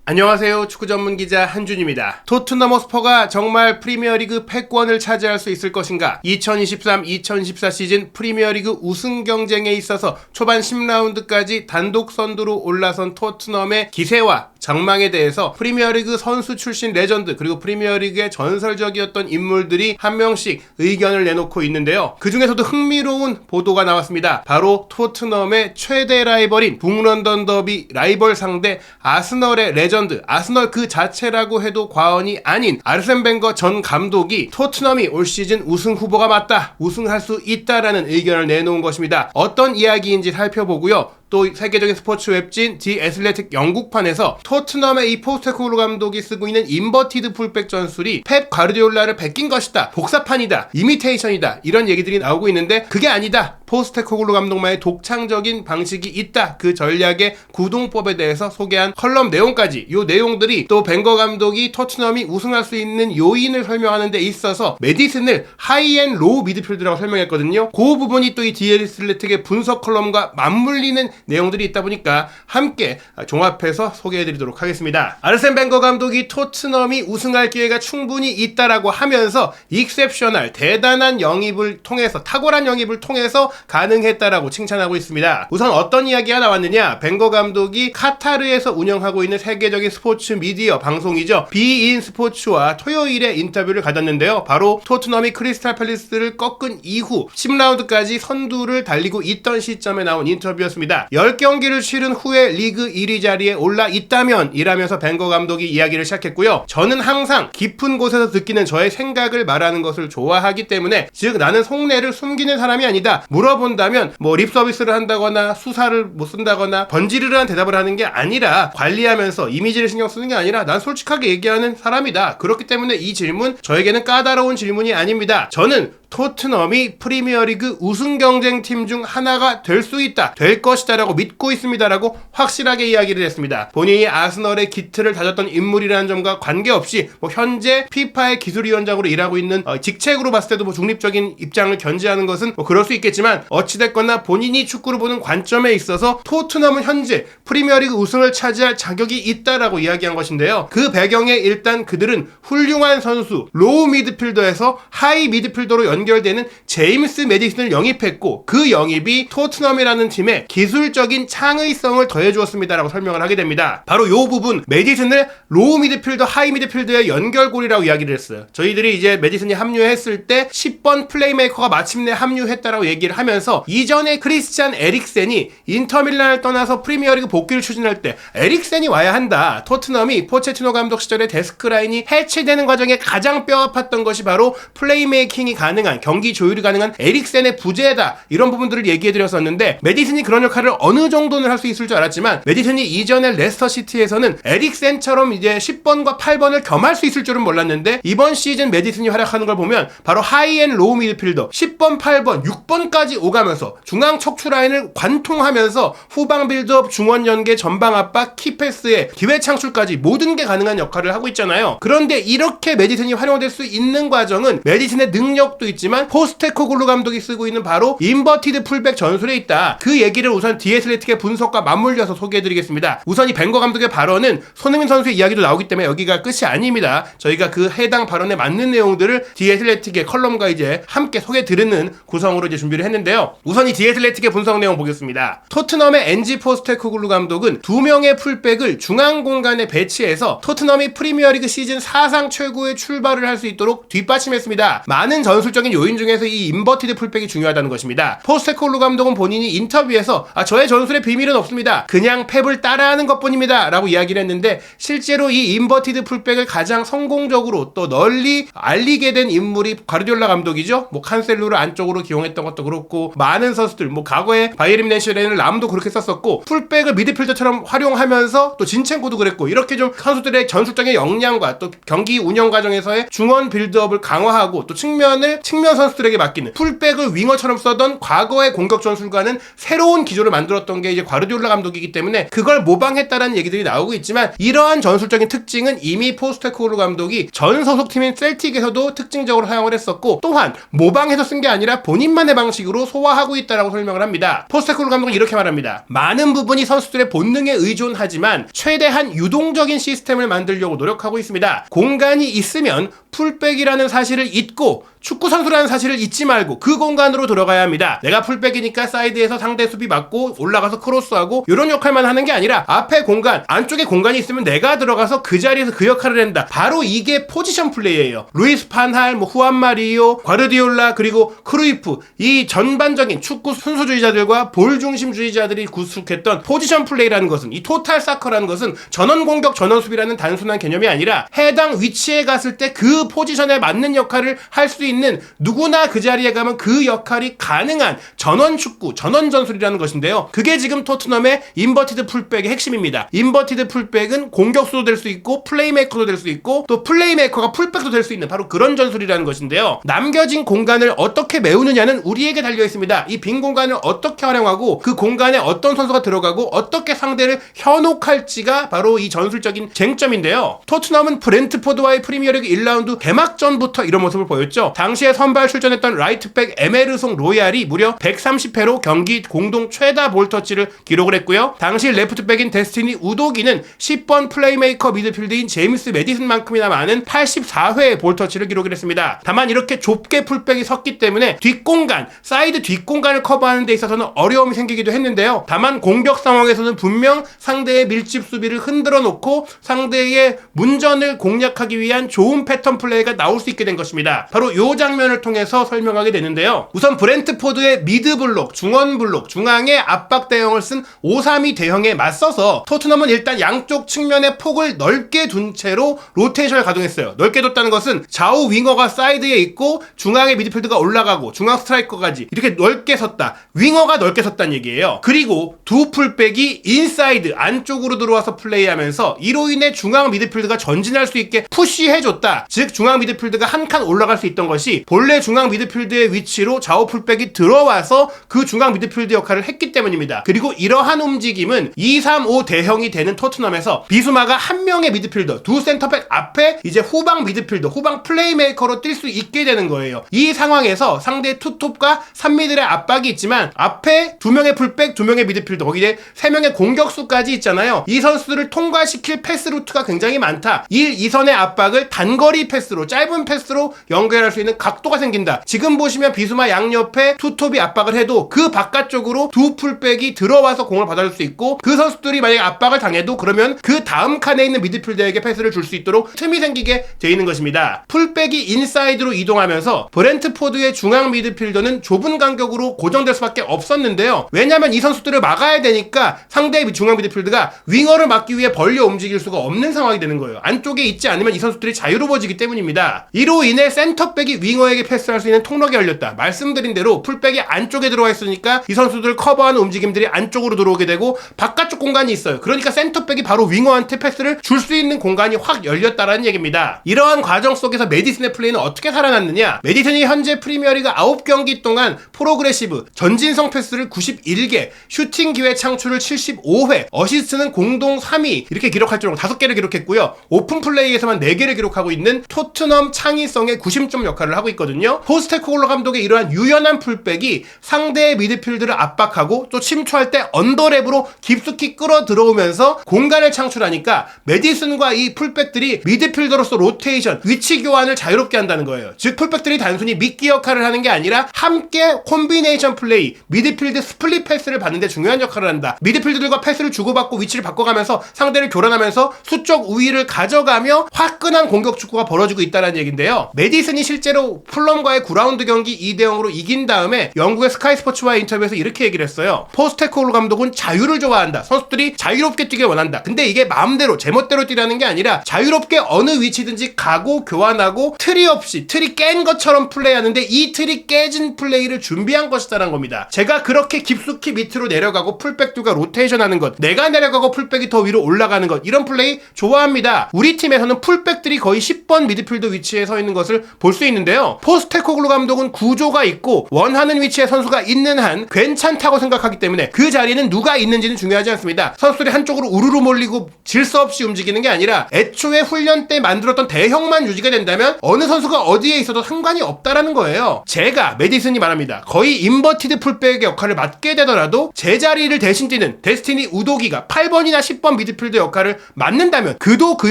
안녕하세요. 축구 전문 기자 한준입니다. 토트넘 호스퍼가 정말 프리미어리그 패권을 차지할 수 있을 것인가? 2023-2024 시즌 프리미어리그 우승 경쟁에 있어서 초반 10라운드까지 단독 선두로 올라선 토트넘의 기세와 전망에 대해서 프리미어리그 선수 출신 레전드 그리고 프리미어리그의 전설적이었던 인물들이 한 명씩 의견을 내놓고 있는데요. 그 중에서도 흥미로운 보도가 나왔습니다. 바로 토트넘의 최대 라이벌인 북런던 더비 라이벌 상대 아스널의 레전드, 아스널 그 자체라고 해도 과언이 아닌 아르센 벵거 전 감독이 토트넘이 올 시즌 우승 후보가 맞다, 우승할 수 있다라는 의견을 내놓은 것입니다. 어떤 이야기인지 살펴보고요. 또 세계적인 스포츠 웹진 디 애슬레틱 영국판에서 토트넘의 이 포스테코글루 감독이 쓰고 있는 인버티드 풀백 전술이 펩 가르디올라를 베낀 것이다, 복사판이다, 이미테이션이다, 이런 얘기들이 나오고 있는데 그게 아니다, 포스테코글루 감독만의 독창적인 방식이 있다, 그 전략의 구동법에 대해서 소개한 컬럼 내용까지, 이 내용들이 또 벵거 감독이 토트넘이 우승할 수 있는 요인을 설명하는 데 있어서 메디슨을 하이앤 로우 미드필드라고 설명했거든요. 그 부분이 또 이 디 애슬레틱의 분석 컬럼과 맞물리는 내용들이 있다 보니까 함께 종합해서 소개해드리도록 하겠습니다. 아르센 벵거 감독이 토트넘이 우승할 기회가 충분히 있다라고 하면서 익셉셔널, 대단한 영입을 통해서, 탁월한 영입을 통해서 가능했다라고 칭찬하고 있습니다. 우선 어떤 이야기가 나왔느냐? 벵거 감독이 카타르에서 운영하고 있는 세계적인 스포츠 미디어 방송이죠, 비인 스포츠와 토요일에 인터뷰를 가졌는데요. 바로 토트넘이 크리스탈 팰리스를 꺾은 이후 10라운드까지 선두를 달리고 있던 시점에 나온 인터뷰였습니다. 10경기를 치른 후에 리그 1위 자리에 올라 있다면 이라면서 벵거 감독이 이야기를 시작했고요. 저는 항상 깊은 곳에서 느끼는 저의 생각을 말하는 것을 좋아하기 때문에, 즉 나는 속내를 숨기는 사람이 아니다. 물어본다면 립서비스를 한다거나 수사를 못 쓴다거나 번지르르한 대답을 하는 게 아니라, 관리하면서 이미지를 신경 쓰는 게 아니라 난 솔직하게 얘기하는 사람이다. 그렇기 때문에 이 질문 저에게는 까다로운 질문이 아닙니다. 저는 토트넘이 프리미어리그 우승 경쟁팀 중 하나가 될 수 있다, 될 것이다 라고 믿고 있습니다 라고 확실하게 이야기를 했습니다. 본인이 아스널의 기틀을 다졌던 인물이라는 점과 관계없이 현재 피파의 기술위원장으로 일하고 있는 직책으로 봤을 때도 중립적인 입장을 견지하는 것은 그럴 수 있겠지만, 어찌됐거나 본인이 축구를 보는 관점에 있어서 토트넘은 현재 프리미어리그 우승을 차지할 자격이 있다라고 이야기한 것인데요. 그 배경에 일단 그들은 훌륭한 선수, 로우 미드필더에서 하이 미드필더로 연결되는 제임스 메디슨을 영입했고, 그 영입이 토트넘이라는 팀에 기술적인 창의성을 더해주었습니다라고 설명을 하게 됩니다. 바로 이 부분, 메디슨을 로우 미드필더, 하이 미드필더의 연결고리라고 이야기를 했어요. 저희들이 이제 메디슨이 합류했을 때 10번 플레이메이커가 마침내 합류했다라고 얘기를 하면서, 이전에 크리스찬 에릭센이 인터밀란을 떠나서 프리미어리그 복귀를 추진할 때 에릭센이 와야 한다, 토트넘이 포체티노 감독 시절에 데스크라인이 해체되는 과정에 가장 뼈아팠던 것이 바로 플레이메이킹이 가능한, 경기 조율이 가능한 에릭센의 부재다, 이런 부분들을 얘기해드렸었는데, 메디슨이 그런 역할을 어느 정도는 할 수 있을 줄 알았지만, 메디슨이 이전에 레스터시티에서는 에릭센처럼 이제 10번과 8번을 겸할 수 있을 줄은 몰랐는데, 이번 시즌 메디슨이 활약하는 걸 보면 바로 하이앤 로우 미드필더 10번, 8번, 6번까지 오가면서 중앙 척추 라인을 관통하면서 후방 빌드업, 중원 연계, 전방 압박, 키패스에 기회 창출까지 모든 게 가능한 역할을 하고 있잖아요. 그런데 이렇게 메디슨이 활용될 수 있는 과정은 메디슨의 능력도 있지만 포스테코글루 감독이 쓰고 있는 바로 인버티드 풀백 전술에 있다. 그 얘기를 우선 디 애슬레틱의 분석과 맞물려서 소개해드리겠습니다. 우선 이 벵거 감독의 발언은 손흥민 선수의 이야기도 나오기 때문에 여기가 끝이 아닙니다. 저희가 그 해당 발언에 맞는 내용들을 디 애슬레틱의 컬럼과 이제 함께 소개해드리는 구성으로 이제 준비를 했는데요. 우선 이 디 애슬레틱의 분석 내용 보겠습니다. 토트넘의 엔지 포스테코글루 감독은 2명의 풀백을 중앙 공간에 배치해서 토트넘이 프리미어리그 시즌 사상 최고의 출발을 할 수 있도록 뒷받침했습니다. 많은 전술적인 요인 중에서 이 인버티드 풀백이 중요하다는 것입니다. 포스테코글루 감독은 본인이 인터뷰에서 저의 전술의 비밀은 없습니다, 그냥 펩을 따라하는 것뿐입니다 라고 이야기를 했는데, 실제로 이 인버티드 풀백을 가장 성공적으로 또 널리 알리게 된 인물이 가르디올라 감독이죠. 칸셀루를 안쪽으로 기용했던 것도 그렇고, 많은 선수들, 과거에 바이에른 뮌헨에는 람도 그렇게 썼었고, 풀백을 미드필더처럼 활용하면서 또 진첸코도 그랬고, 이렇게 좀 선수들의 전술적인 역량과 또 경기 운영 과정에서의 중원 빌드업을 강화하고 또 측면을 측면 선수들에게 맡기는, 풀백을 윙어처럼 써던 과거의 공격 전술과는 새로운 기조를 만들었던 게 이제 과르디올라 감독이기 때문에 그걸 모방했다라는 얘기들이 나오고 있지만, 이러한 전술적인 특징은 이미 포스테코글루 감독이 전 소속팀인 셀틱에서도 특징적으로 사용을 했었고, 또한 모방해서 쓴 게 아니라 본인만의 방식으로 소화하고 있다라고 설명을 합니다. 포스테코글루 감독은 이렇게 말합니다. 많은 부분이 선수들의 본능에 의존하지만 최대한 유동적인 시스템을 만들려고 노력하고 있습니다. 공간이 있으면 풀백이라는 사실을 잊고 축구 선수라는 사실을 잊지 말고 그 공간으로 들어가야 합니다. 내가 풀백이니까 사이드에서 상대 수비 맞고 올라가서 크로스하고 이런 역할만 하는 게 아니라 앞에 공간, 안쪽에 공간이 있으면 내가 들어가서 그 자리에서 그 역할을 한다. 바로 이게 포지션 플레이예요. 루이스 판할, 후안 마리오, 과르디올라, 그리고 크루이프, 이 전반적인 축구 순수주의자들과 볼 중심주의자들이 구축했던 포지션 플레이라는 것은, 이 토탈 사커라는 것은 전원 공격, 전원 수비라는 단순한 개념이 아니라 해당 위치에 갔을 때 그 포지션에 맞는 역할을 할 수 있는, 누구나 그 자리에 가면 그 역할이 가능한 전원 축구, 전원 전술이라는 것인데요. 그게 지금 토트넘의 인버티드 풀백의 핵심입니다. 인버티드 풀백은 공격수도 될 수 있고 플레이메이커도 될 수 있고 또 플레이메이커가 풀백도 될 수 있는 바로 그런 전술이라는 것인데요. 남겨진 공간을 어떻게 메우느냐는 우리에게 달려 있습니다. 이 빈 공간을 어떻게 활용하고 그 공간에 어떤 선수가 들어가고 어떻게 상대를 현혹할지가 바로 이 전술적인 쟁점인데요. 토트넘은 브렌트포드와의 프리미어리그 1라운드 개막전부터 이런 모습을 보였죠. 당시에 선발 출전했던 라이트백 에메르송 로얄이 무려 130회로 경기 공동 최다 볼터치를 기록을 했고요. 당시 레프트백인 데스티니 우도기는 10번 플레이메이커 미드필드인 제임스 메디슨만큼이나 많은 84회의 볼터치를 기록을 했습니다. 다만 이렇게 좁게 풀백이 섰기 때문에 뒷공간, 사이드 뒷공간을 커버하는 데 있어서는 어려움이 생기기도 했는데요. 다만 공격 상황에서는 분명 상대의 밀집 수비를 흔들어 놓고 상대의 문전을 공략하기 위한 좋은 패턴 플레이가 나올 수 있게 된 것입니다. 바로 이 장면을 통해서 설명하게 되는데요. 우선 브렌트포드의 미드 블록, 중원 블록, 중앙의 압박 대형을 쓴 5-3-2 대형에 맞서서 토트넘은 일단 양쪽 측면의 폭을 넓게 둔 채로 로테이션을 가동했어요. 넓게 뒀다는 것은 좌우 윙어가 사이드에 있고 중앙의 미드필드가 올라가고 중앙 스트라이커까지 이렇게 넓게 섰다. 윙어가 넓게 섰다는 얘기예요. 그리고 두 풀백이 인사이드, 안쪽으로 들어와서 플레이하면서 이로 인해 중앙 미드필드가 전진할 수 있게 푸시해줬다. 즉 중앙 미드필드가 한 칸 올라갈 수 있던 것이 본래 중앙 미드필드의 위치로 좌우 풀백이 들어와서 그 중앙 미드필드 역할을 했기 때문입니다. 그리고 이러한 움직임은 2-3-5 대형이 되는 토트넘에서 비수마가 한 명의 미드필더, 두 센터백 앞에 이제 후방 미드필더, 후방 플레이메이커로 뛸 수 있게 되는 거예요. 이 상황에서 상대 투톱과 3미들의 압박이 있지만 앞에 두 명의 풀백, 두 명의 미드필더, 거기에 세 명의 공격수까지 있잖아요. 이 선수들을 통과시킬 패스 루트가 굉장히 많다. 1-2선의 압박을 단거리 패스로, 짧은 패스로 연결할 수 있는 각도가 생긴다. 지금 보시면 비수마 양옆에 투톱이 압박을 해도 그 바깥쪽으로 두 풀백이 들어와서 공을 받아줄 수 있고, 그 선수들이 만약에 압박을 당해도 그러면 그 다음 칸에 있는 미드필더에게 패스를 줄 수 있도록 틈이 생기게 되어 있는 것입니다. 풀백이 인사이드로 이동하면서 브렌트포드의 중앙 미드필더는 좁은 간격으로 고정될 수밖에 없었는데요. 왜냐하면 이 선수들을 막아야 되니까 상대의 중앙 미드필드가 윙어를 막기 위해 벌려 움직일 수가 없는 상황이 되는 거예요. 안쪽에 있지 않으면 이 선수들이 자유로워지기 때문입니다. 이로 인해 센터백이 윙어에게 패스할 수 있는 통로가 열렸다. 말씀드린 대로 풀백이 안쪽에 들어와 있으니까 이 선수들 커버하는 움직임들이 안쪽으로 들어오게 되고 바깥쪽 공간이 있어요. 그러니까 센터백이 바로 윙어한테 패스를 줄 수 있는 공간이 확 열렸다라는 얘기입니다. 이러한 과정 속에서 메디슨의 플레이는 어떻게 살아났느냐? 메디슨이 현재 프리미어리그 9경기 동안 프로그레시브, 전진성 패스를 91개, 슈팅 기회 창출을 75회, 어시스트는 공동 3위 이렇게 기록할 정도로 5개를 기록했고요. 오픈 플레이에서만 4개를 기록하고 있는 토트넘 창의성의 구심점 역할을 하고 있거든요. 포스테코글루 감독의 이러한 유연한 풀백이 상대의 미드필드를 압박하고 또 침투할 때 언더랩으로 깊숙이 끌어 들어오면서 공간을 창출하니까 메디슨과 이 풀백들이 미드필더로서 로테이션, 위치 교환을 자유롭게 한다는 거예요. 즉 풀백들이 단순히 미끼 역할을 하는 게 아니라 함께 콤비네이션 플레이, 미드필드 스플릿 패스를 받는데 중요한 역할을 한다. 미드필드들과 패스를 주고받고 위치를 바꿔가면서 상대를 교란하면서 수적 우위를 가져가며 화끈한 공격 축구가 벌어지고 있다는 얘기인데요. 메디슨이 실제로 풀럼과의 9라운드 경기 2-0으로 이긴 다음에 영국의 스카이 스포츠와의 인터뷰에서 이렇게 얘기를 했어요. 포스테코글루 감독은 자유를 좋아한다. 선수들이 자유롭게 뛰길 원한다. 근데 이게 마음대로 제멋대로 뛰라는 게 아니라 자유롭게 어느 위치든지 가고 교환하고 틀이 없이, 틀이 깬 것처럼 플레이하는데 이 틀이 깨진 플레이를 준비한 것이다라는 겁니다. 제가 그렇게 깊숙이 밑으로 내려가고 풀백들과 로테이션 하는 것, 내가 내려가고 풀백이 더 위로 올라가는 것, 이런 플레이 좋아합니다. 우리 팀에서는 풀백들이 거의 10번 미드필더 위치에 서 있는 것을 볼 수 있는데요. 포스테코글루 감독은 구조가 있고 원하는 위치에 선수가 있는 한 괜찮다고 생각하기 때문에 그 자리는 누가 있는지는 중요하지 않습니다. 선수들이 한쪽으로 우르르 몰리고 질서 없이 움직이는 게 아니라 애초에 훈련 때 만들었던 대형만 유지가 된다면 어느 선수가 어디에 있어도 상관이 없다라는 거예요. 제가 메디슨이 말합니다. 거의 인버티드 풀백의 역할을 맡게 되더라도 제자리를 대신 뛰는 데스티니 우도기가 8번이나 10번 미드필더 역할을 맡는다면 그도 그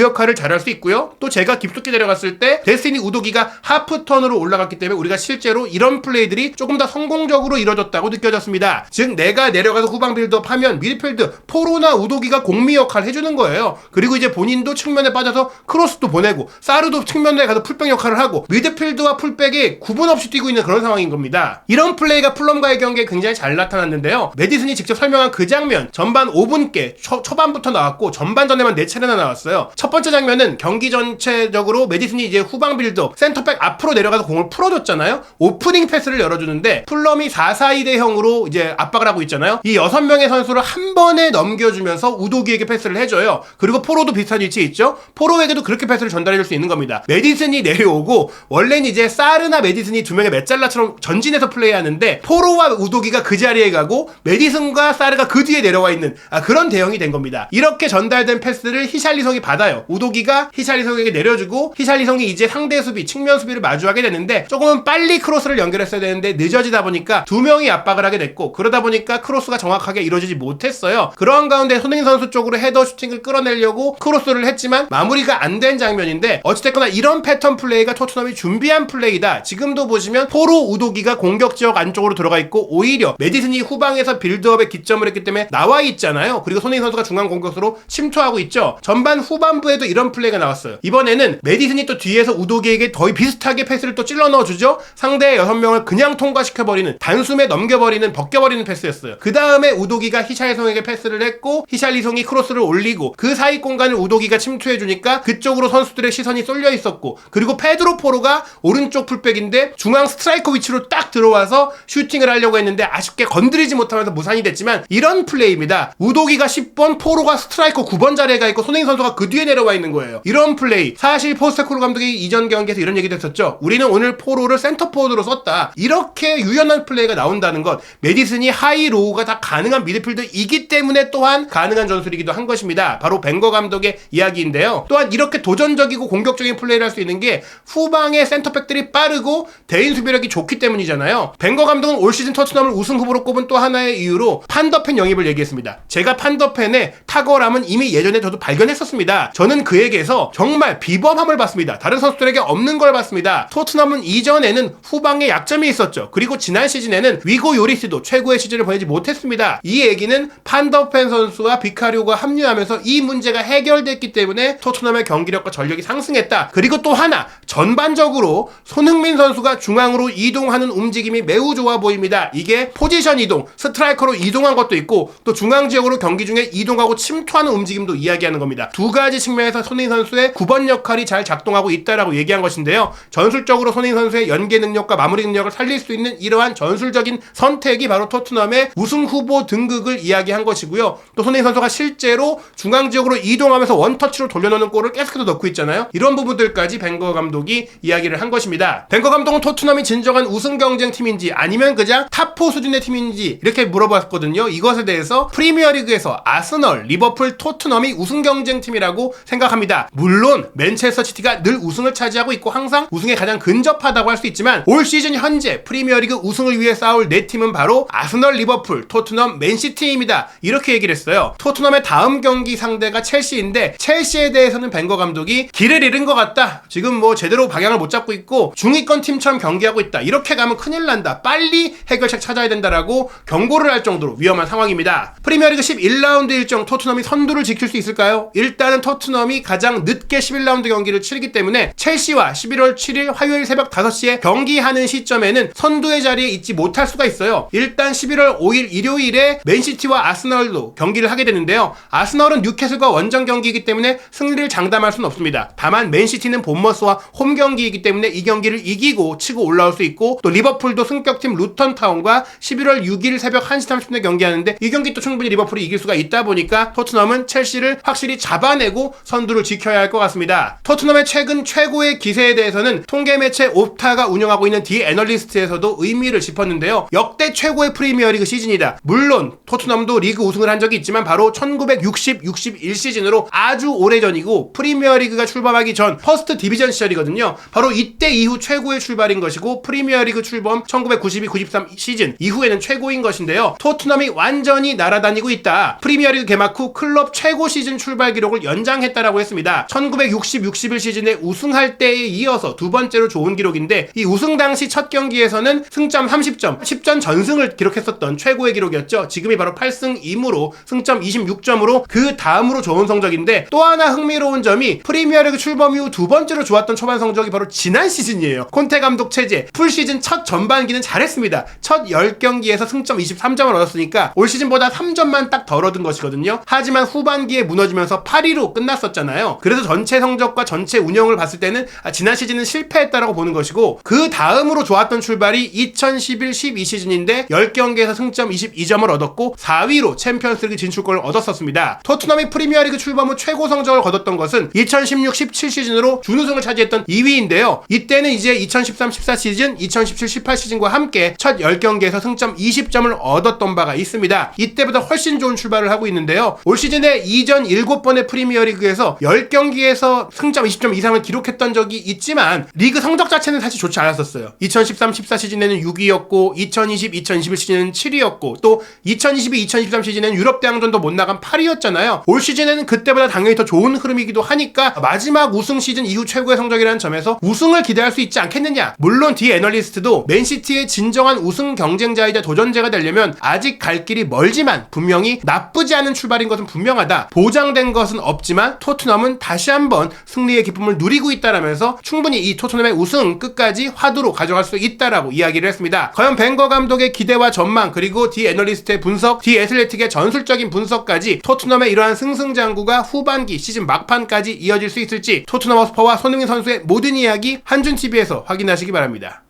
역할을 잘할 수 있고요. 또 제가 깊숙이 내려갔을 때 데스티니 우도기가 하프턴으로 올라갔기 때문에 우리가 실제로 이런 플레이들이 조금 더 성공적으로 이뤄졌다고 느껴졌습니다. 즉 내가 내려가서 후방 빌드업 하면 미드필드 포로나 우도기가 공미 역할을 해주는 거예요. 그리고 이제 본인도 측면에 빠져서 크로스도 보내고 사르도 측면에 가서 풀백 역할을 하고 미드필드와 풀백이 구분 없이 뛰고 있는 그런 상황인 겁니다. 이런 플레이가 풀럼과의 경기에 굉장히 잘 나타났는데요. 메디슨이 직접 설명한 그 장면 전반 5분께 초반부터 나왔고 전반전에만 4차례나 나왔어요. 첫 번째 장면은 경기 전체적으로 메디슨이 이제 후방 빌드업 센터백 앞으로 내려가서 공을 풀어줬잖아요. 오프닝 패스를 열어주는데 풀럼이 4-4-2대0으로 이제 압박을 하고 있잖아요. 이 6명의 선수를 한 번에 넘겨주면서 우도기에게 패스를 해줘요. 그리고 포로도 비슷한 위치에 있죠. 포로에게도 그렇게 패스를 전달해줄 수 있는 겁니다. 메디슨이 내려오고 원래는 이제 사르나 메디슨이 두 명의 메짤라처럼 전진해서 플레이하는데 포로와 우도기가 그 자리에 가고 메디슨과 사르가 그 뒤에 내려와 있는 그런 대형이 된 겁니다. 이렇게 전달된 패스를 히샬리송이 받아요. 우도기가 히샬리송에게 내려주고 히샬리송이 이제 상대 수비 측면 수비를 마주하게 되는데 조금은 빨리 크로스를 연결했어야 되는데 늦어지다 보니까 두 명이 압박을 하게 됐고 그러다 보니까 크로스가 정확하게 이루어지지 못했어요. 그런 가운데 손흥민 선수 쪽으로 헤더 슈팅을 끌어내려고 크로스를 했지만 마무리가 안 된 장면인데 어찌됐거나 이런 패턴 플레이가 토트넘이 준비한 플레이다. 지금도 보시면 포로 우도기가 공격 지역 안쪽으로 들어가 있고 오히려 메디슨이 후방에서 빌드업에 기점을 했기 때문에 나와 있잖아요. 그리고 손흥민 선수가 중앙 공격수로 침투하고 있죠. 전반 후반부에도 이런 플레이가 나왔어요. 이번에는 메디슨이 또 뒤에서 우도기에게 거의 비슷하게 패스를 또 찔러 넣어주죠. 상대의 6명을 그냥 통과시켜버리는 단숨에 넘겨버리는 벗겨버리는 패스였어요. 그 다음에 우도기가 히샬리송에게 패스를 했고 히샬리송이 크로스를 올리고 그 사이 공간을 우도기가 침투해주니까 그쪽으로 선수들의 시선이 쏠려 있었고 그리고 페드로 포로가 오른쪽 풀백인데 중앙 스트라이커 위치로 딱 들어와서 슈팅을 하려고 했는데 아쉽게 건드리지 못하면서 무산이 됐지만 이런 플레이입니다. 우도기가 10번 포로가 스트라이커 9번 자리에 가 있고 손흥민 선수가 그 뒤에 내려와 있는 거예요. 이런 플레이 사실 포스테코글루 감독이 이전 경기에서 이런 얘기도 했었죠. 우리는 오늘 포로를 센터포워드로 썼다. 이렇게 유연한 플레이가 나온다는 것 메디슨이 하이 로우가 다 가능한 미드필더이기 때문에 또한 가능한 전술이기도 한 것입니다. 바로 벵거 감독의 이야기인데요. 또한 이렇게 도전적이고 공격적인 플레이를 할 수 있는 게 후방의 센터백들이 빠르고 대인 수비력이 좋기 때문이잖아요. 벵거 감독은 올 시즌 토트넘을 우승 후보로 꼽은 또 하나의 이유로 판더펜 영입을 얘기했습니다. 제가 판더펜의 탁월함은 이미 예전에 저도 발견했었습니다. 저는 그에게서 정말 비범함을 봤습니다. 다른 선수들에게 없는 걸 봤습니다. 토트넘은 이전에는 후방에 약점이 있었죠. 그리고 지난 시즌에는 위고 요리스도 최고의 시즌을 보내지 못했습니다. 이 얘기는 판더펜 선수와 비카리오가 합류하면서 이 문제가 해결됐기 때문에 토트넘의 경기력과 전력이 상승했다. 그리고 또 하나 전반적으로 손흥민 선수가 중앙으로 이동하는 움직임이 매우 좋아 보입니다. 이게 포지션 이동, 스트라이커로 이동한 것도 있고 또 중앙 지역으로 경기 중에 이동하고 침투하는 움직임도 이야기하는 겁니다. 두 가지 측면에서 손흥민 선수의 9번 역할이 잘 작동하고 있다라고 얘기한 것인데요. 전술적으로 손흥민 선수의 연계 능력과 마무리 능력을 살릴 수 있는 이러한 전술적인 선택이 바로 토트넘의 우승 후보 등극을 이야기한 것이고요. 또 손흥민 선수가 실제로 중앙 지역으로 이동하면서 원터치로 돌려놓는 골을 계속해서 넣고 있잖아요. 이런 부분들까지 벵거 감독이 이야기를 한 것입니다. 벵거 감독은 토트넘이 진정한 우승 경쟁 팀인지 아니면 그냥 탑4 수준의 팀인지 이렇게 물어봤거든요. 이것에 대해서 프리미어리그에서 아스널, 리버풀, 토트넘이 우승 경쟁 팀이라고 생각합니다. 물론 맨체스터 시티가 늘 우승을 차지하고 있고 항상 우승에 가장 근접하다고 할 수 있지만 올 시즌 현재 프리미어리그 우승을 위해 싸울 4팀은 바로 아스널, 리버풀, 토트넘, 맨시티입니다. 이렇게 얘기를 했어요. 토트넘의 다음 경기 상대가 첼시인데 첼시에 대해서는 벵거 감독이 길을 잃은 것 같다. 지금 뭐 제대로 방향을 못 잡고 있고 중위권 팀처럼 경기하고 있다. 이렇게 가면 큰일 난다. 빨리 해결책 찾아야 된다라고 경고를 할 정도로 위험한 상황입니다. 프리미어리그 11라운드 일정 토트넘이 선두를 지킬 수 있을까요? 일단은 토트넘이 가장 늦게 11라운드 경기를 치르기 때문에 첼시와 11월 7일 화요일 새벽 5시에 경기하는 시점에는 선두의 자리에 있지 못할 수가 있어요. 일단 11월 5일 일요일에 맨시티와 아스널도 경기를 하게 되는데요. 아스널은 뉴캐슬과 원정 경기이기 때문에 승리를 장담할 수는 없습니다. 다만 맨시티는 본머스와 홈 경기이기 때문에 이 경기를 이기고 치고 올라올 수 있고 또 리버풀도 승격팀 루턴타운과 11월 6일 새벽 1시 30분에 경기하는데 이 경기 또 충분히 리버풀이 이길 수가 있다 보니까 토트넘은 첼시를 확실히 잡아내고 선두를 지켜야 할 것 같습니다. 토트넘의 최근 최고의 기세에 대해서는 통계 매체 옵타가 운영하고 있는 디 애널리스트에서도 의미를 짚었는데요. 역대 최고의 프리미어리그 시즌이다. 물론 토트넘도 리그 우승을 한 적이 있지만 바로 1960-61 시즌으로 아주 오래전이고 프리미어리그가 출범하기 전 퍼스트 디비전 시절이거든요. 바로 이때 이후 최고의 출발인 것이고 프리미어리그 출범 1992-93 시즌 이후에는 최고인 것인데요. 토트넘이 완전히 날아다니고 있다. 프리미어리그 개막 후 클럽 최고 시즌 출발 기록을 연장했다라고 했습니다. 1960-61 시즌에 우승할 때에 이어서 두 번째로 좋은 기록인데 이 우승 당시 첫 경기에서는 승점 30점, 10전 전승을 기록했었던 최고의 기록이었죠. 지금이 바로 8승 2무로 승점 26점으로 그 다음으로 좋은 성적인데 또 하나 흥미로운 점이 프리미어리그 출범 이후 두 번째로 좋았던 초반 성적이 바로 지난 시즌이에요. 콘테 감독 체제 풀시즌 첫 전반기는 잘했습니다. 첫 10경기에서 승점 23점을 얻었으니까 올 시즌보다 3점만 딱 덜 얻은 것이거든요. 하지만 후반기에 무너지면서 8위로 끝났었잖아요. 그래서 전체 성적과 전체 운영을 봤을 때는 지난 시즌은 실패했다라고 보는 것이고 그 다음으로 좋았던 출발이 2011-12 시즌인데 10경기에서 승점 22점을 얻었고 4위로 챔피언스리그 진출권을 얻었었습니다. 토트넘이 프리미어리그 출범 후 최고 성적을 거뒀던 것은 2016-17 시즌으로 준우승을 차지했던 2위인데요. 이때는 이제 2013-14 시즌, 2017-18 시즌과 함께 첫 10경기에서 승점 20점을 얻었던 바가 있습니다. 이때보다 훨씬 좋은 출발을 하고 있는데요. 올 시즌에 이전 7번의 프리미어리그에서 10경기에서 승점 20점 이상을 기록했던 적이 있지만 리그 성적 자체는 사실 좋지 않았었어요. 2013-14 시즌에는 6위였고 2020-2021 시즌에는 7위였고 또 2022-2023 시즌에는 유럽 대항전도 못 나간 8위였잖아요. 올 시즌에는 그때보다 당연히 더 좋은 흐름이기도 하니까 마지막 우승 시즌 이후 최고의 성적이라는 점에서 우승을 기대할 수 있지 않겠느냐. 물론 디 애널리스트도 맨시티의 진정한 우승 경쟁자이자 도전자가 되려면 아직 갈 길이 멀지만 분명히 나쁘지 않은 출발인 것은 분명하다. 보장된 것은 없지만 토트넘은 다시 한번 승리의 기쁨을 누리고 있다라면서 충분히 이 토트넘의 우승 끝까지 화두로 가져갈 수 있다라고 이야기를 했습니다. 과연 벵거 감독의 기대와 전망 그리고 디 애널리스트의 분석, 디 애슬레틱의 전술적인 분석까지 토트넘의 이러한 승승장구가 후반기 시즌 막판까지 이어질 수 있을지 토트넘 허스퍼와 손흥민 선수의 모든 이야기 한준TV에서 확인하시기 바랍니다.